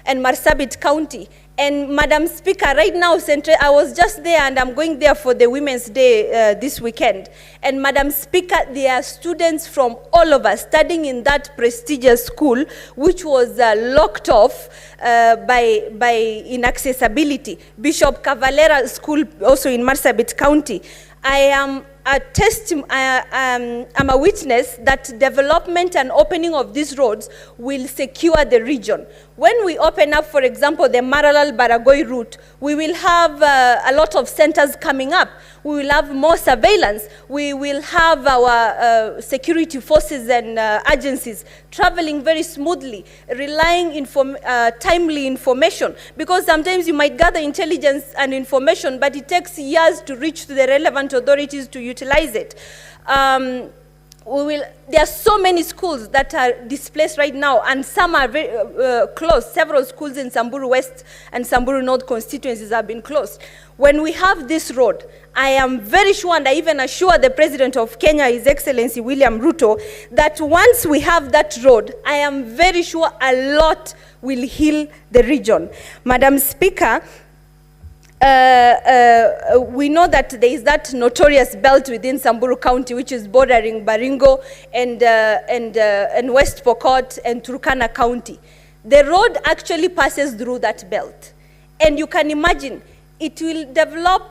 and Marsabit County. And Madam Speaker, right now, I was just there and I'm going there for the Women's Day this weekend. And Madam Speaker, there are students from all over studying in that prestigious school, which was locked off by inaccessibility. Bishop Cavalera School, also in Marsabit County. I am I'm a witness that development and opening of these roads will secure the region. When we open up, for example, the Maralal-Baragoi route, we will have a lot of centers coming up. We will have more surveillance. We will have our security forces and agencies traveling very smoothly, relying timely information. Because sometimes you might gather intelligence and information, but it takes years to reach to the relevant authorities to utilize it. There are so many schools that are displaced right now, and some are very closed. Several schools in Samburu West and Samburu North constituencies have been closed. When we have this road, I am very sure, and I even assure the President of Kenya, His Excellency William Ruto, that once we have that road, I am very sure a lot will heal the region. Madam Speaker, we know that there is that notorious belt within Samburu County, which is bordering Baringo and West Pokot and Turkana County. The road actually passes through that belt. And you can imagine, it will develop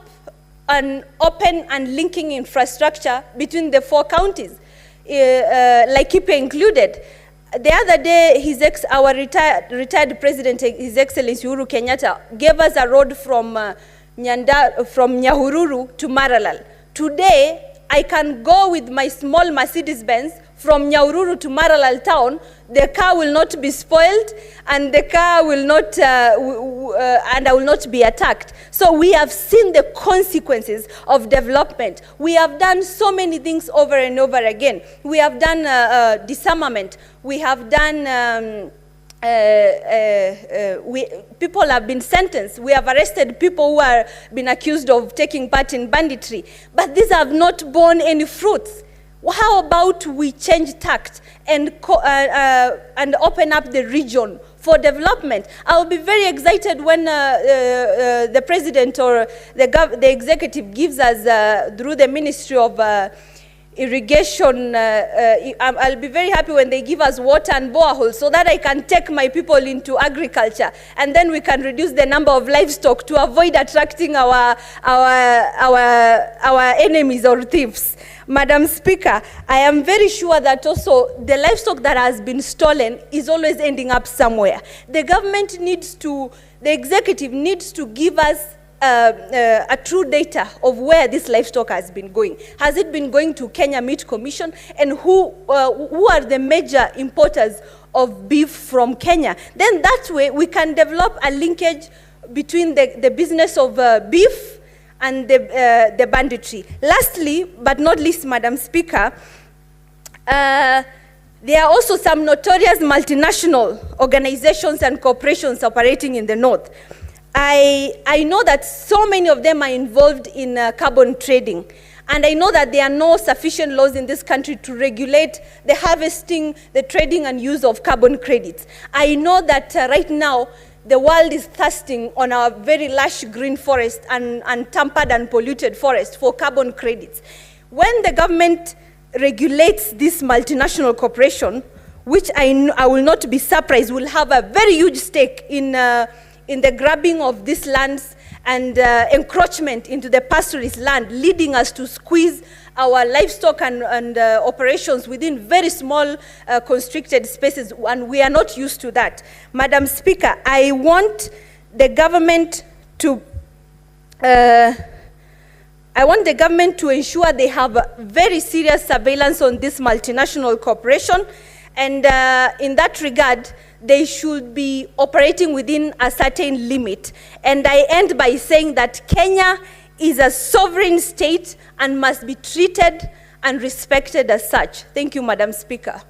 an open and linking infrastructure between the 4 counties, Laikipia included. The other day, our retired president, His Excellency Uhuru Kenyatta, gave us a road from Nyahururu to Maralal. Today, I can go with my small Mercedes-Benz from Nyahururu to Maralal town. The car will not be spoiled, and the car will not, and I will not be attacked. So we have seen the consequences of development. We have done so many things over and over again. We have done disarmament. We have done, people have been sentenced. We have arrested people who have been accused of taking part in banditry. But these have not borne any fruits. How about we change tact and open up the region for development? I'll be very excited when the president or the executive gives us, through the Ministry of Irrigation, I'll be very happy when they give us water and boreholes so that I can take my people into agriculture, and then we can reduce the number of livestock to avoid attracting our enemies or thieves. Madam Speaker, I am very sure that also the livestock that has been stolen is always ending up somewhere. The government needs to, the executive needs to give us a true data of where this livestock has been going. Has it been going to Kenya Meat Commission? And who are the major importers of beef from Kenya? Then that way we can develop a linkage between the business of beef and the banditry. Lastly, but not least, Madam Speaker, there are also some notorious multinational organizations and corporations operating in the north. I know that so many of them are involved in carbon trading. And I know that there are no sufficient laws in this country to regulate the harvesting, the trading and use of carbon credits. I know that right now, the world is thirsting on our very lush green forest and tampered and polluted forest for carbon credits. When the government regulates this multinational corporation, which I will not be surprised, will have a very huge stake in the grabbing of these lands and encroachment into the pastoralist land, leading us to squeeze our livestock and operations within very small constricted spaces, and we are not used to that. Madam Speaker, I want the government to ensure they have very serious surveillance on this multinational corporation, and in that regard, they should be operating within a certain limit. And I end by saying that Kenya is a sovereign state and must be treated and respected as such. Thank you, Madam Speaker.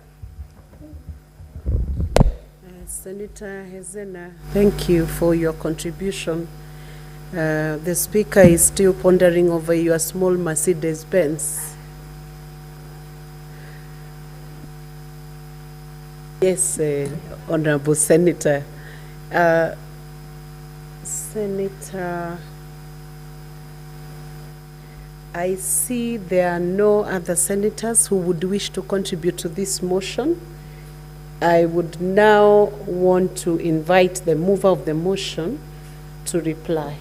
Senator Hezena, thank you for your contribution. The Speaker is still pondering over your small Mercedes-Benz. Yes, Honorable Senator, Senator, I see there are no other senators who would wish to contribute to this motion. I would now want to invite the mover of the motion to reply.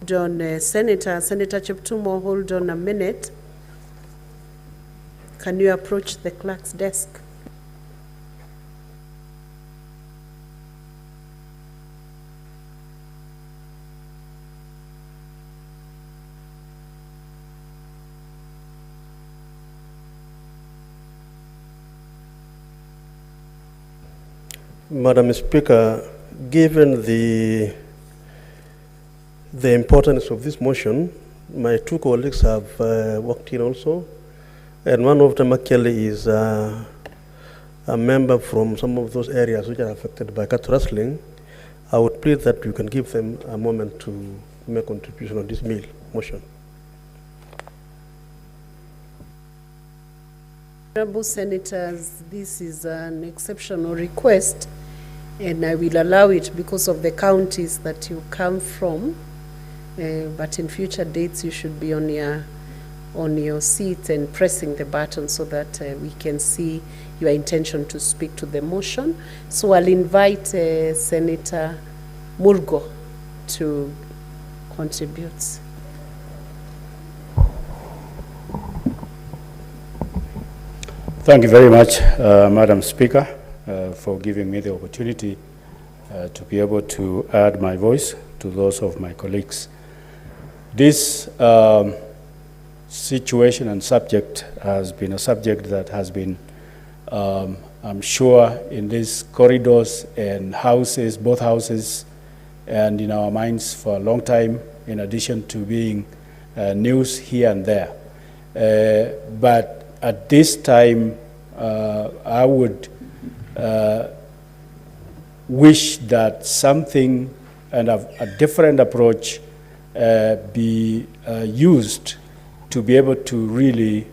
Senator Cheptumo, hold on a minute. Can you approach the clerk's desk? Madam Speaker, given the importance of this motion, my two colleagues have walked in also, and one of them actually is a member from some of those areas which are affected by cat rustling. I would plead that you can give them a moment to make contribution on this motion. Honorable Senators, this is an exceptional request, and I will allow it because of the counties that you come from. But in future dates, you should be on your seat and pressing the button so that we can see your intention to speak to the motion. So I'll invite Senator Murgo to contribute. Thank you very much, Madam Speaker, for giving me the opportunity to be able to add my voice to those of my colleagues. This situation and subject has been a subject that has been, I'm sure, in these corridors and houses, both houses, and in our minds for a long time, in addition to being news here and there. But at this time, I would wish that something and a different approach be used to be able to really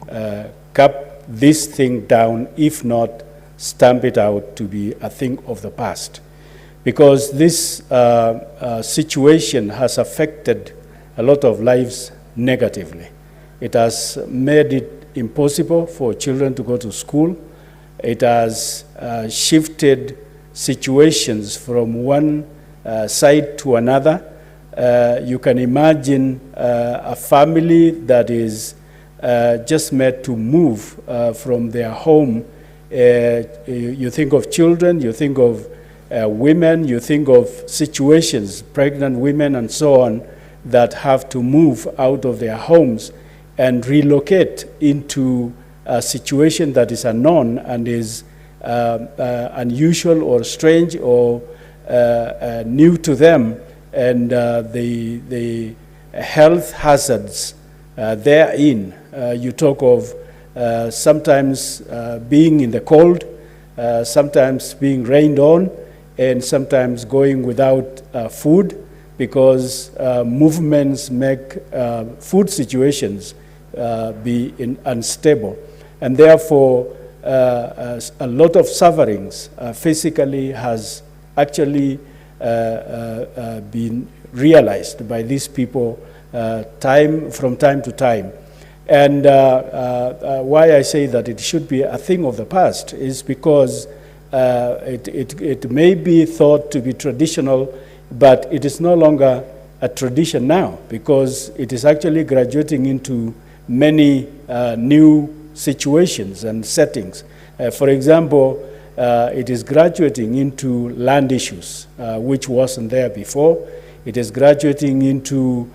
cap this thing down, if not stamp it out to be a thing of the past. Because this situation has affected a lot of lives negatively. It has made it impossible for children to go to school. It has shifted situations from one side to another. You can imagine a family that is just made to move from their home. You think of children, you think of women, you think of situations, pregnant women and so on, that have to move out of their homes and relocate into a situation that is unknown and is unusual or strange or new to them, and the health hazards therein. You talk of sometimes being in the cold, sometimes being rained on, and sometimes going without food, because movements make food situations be unstable. And therefore, a lot of sufferings physically has actually been realized by these people from time to time. And why I say that it should be a thing of the past is because it may be thought to be traditional, but it is no longer a tradition now, because it is actually graduating into many new situations and settings. For example, it is graduating into land issues, which wasn't there before. It is graduating into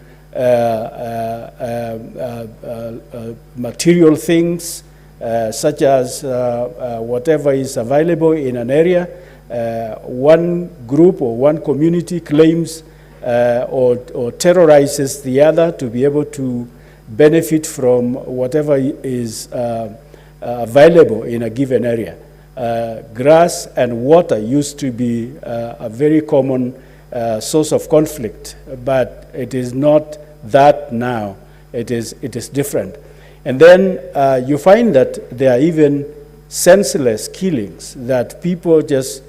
material things, such as whatever is available in an area. One group or one community claims or terrorizes the other to be able to benefit from whatever is available in a given area. Grass and water used to be a very common source of conflict, but it is not that now. It is different. And then you find that there are even senseless killings, that people just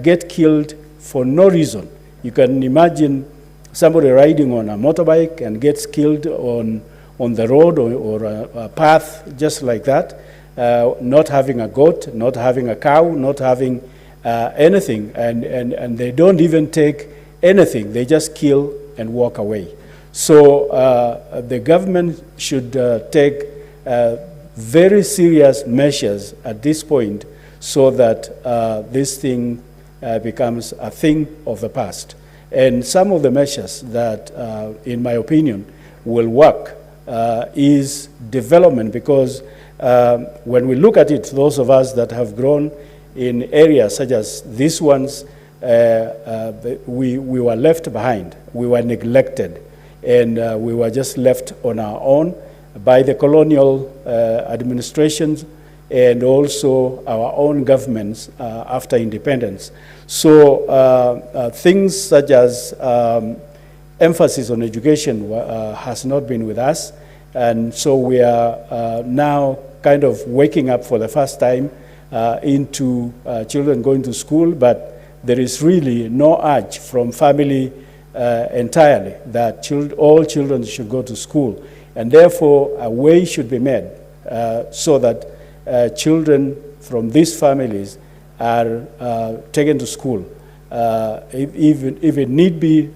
get killed for no reason. You can imagine somebody riding on a motorbike and gets killed on the road or a path just like that, not having a goat, not having a cow, not having anything, and they don't even take anything. They just kill and walk away. So the government should take very serious measures at this point so that this thing becomes a thing of the past. And some of the measures that, in my opinion, will work is development, because when we look at it, those of us that have grown in areas such as these ones, we were left behind, we were neglected, and we were just left on our own by the colonial administrations and also our own governments after independence. So things such as emphasis on education has not been with us, and so we are now kind of waking up for the first time into children going to school, but there is really no urge from family entirely that all children should go to school, and therefore a way should be made so that children from these families are taken to school. If it need be,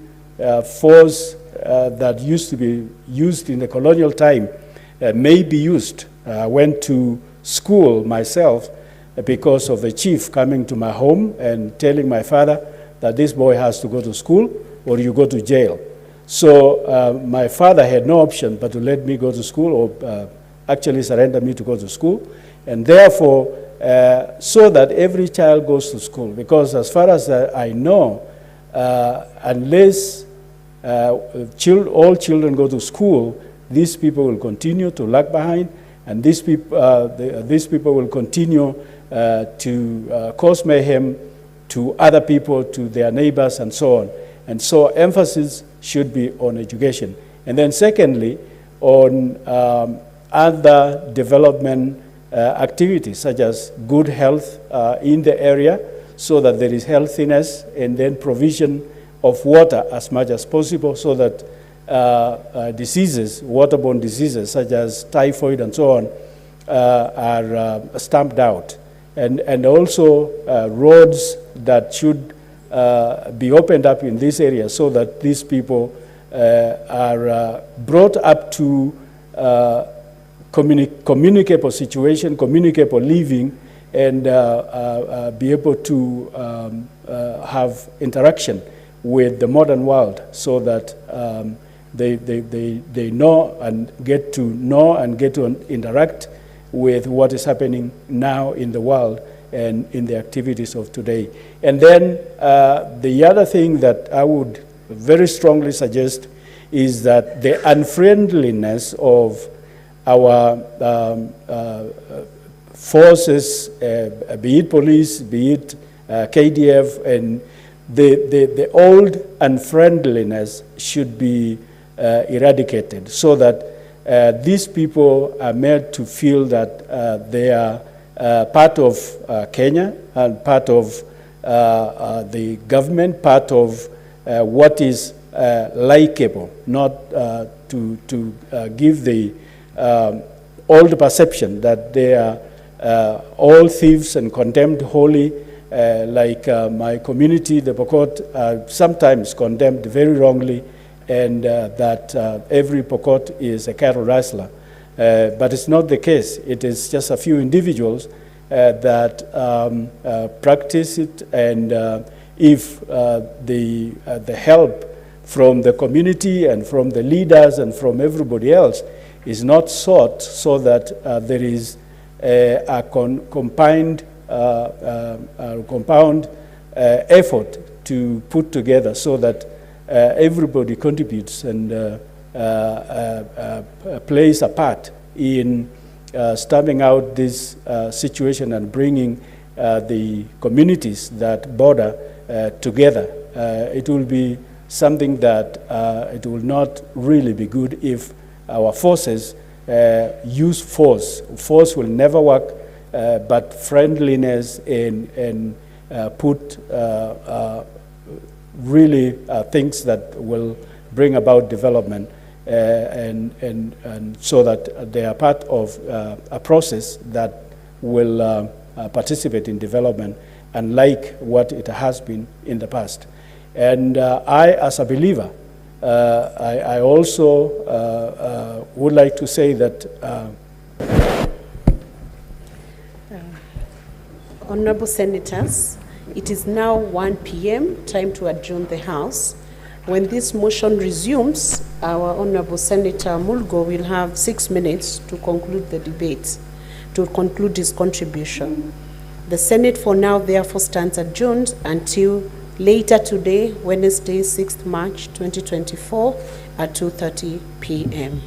force that used to be used in the colonial time may be used. I went to school myself because of the chief coming to my home and telling my father that this boy has to go to school or you go to jail. So my father had no option but to let me go to school, or actually surrender me to go to school. And therefore, so that every child goes to school, because as far as I know, unless all children go to school, these people will continue to lag behind, and these people will continue to cause mayhem to other people, to their neighbors, and so on. And so emphasis should be on education. And then secondly, on other development activities, such as good health in the area, so that there is healthiness, and then provision of water as much as possible, so that diseases, waterborne diseases such as typhoid and so on, are stamped out. And also roads that should be opened up in this area, so that these people are brought up to communicable situation, communicable living, and be able to have interaction with the modern world, so that they know and get to interact with what is happening now in the world and in the activities of today. And then the other thing that I would very strongly suggest is that the unfriendliness of our forces, be it police, be it KDF, and the old unfriendliness should be eradicated, so that these people are made to feel that they are part of Kenya and part of the government, part of what is likable, not to give the old perception that they are all thieves and condemned wholly, like my community, the Pokot, are sometimes condemned very wrongly, and that every Pokot is a cattle rustler. But it's not the case. It is just a few individuals that practice it, and if the help from the community and from the leaders and from everybody else is not sought, so that there is a compound effort to put together, so that everybody contributes and plays a part in stamping out this situation and bringing the communities that border together. It will be something that it will not really be good if our forces use force. Force will never work, but friendliness and put really things that will bring about development, and so that they are part of a process that will participate in development, unlike what it has been in the past. And I, as a believer, I also would like to say that Honorable Senators, it is now 1 p.m., time to adjourn the House. When this motion resumes, our Honorable Senator Mulgo will have 6 minutes to conclude the debate, to conclude his contribution. The Senate for now therefore stands adjourned until later today, Wednesday, 6th March 2024 at 2:30 p.m.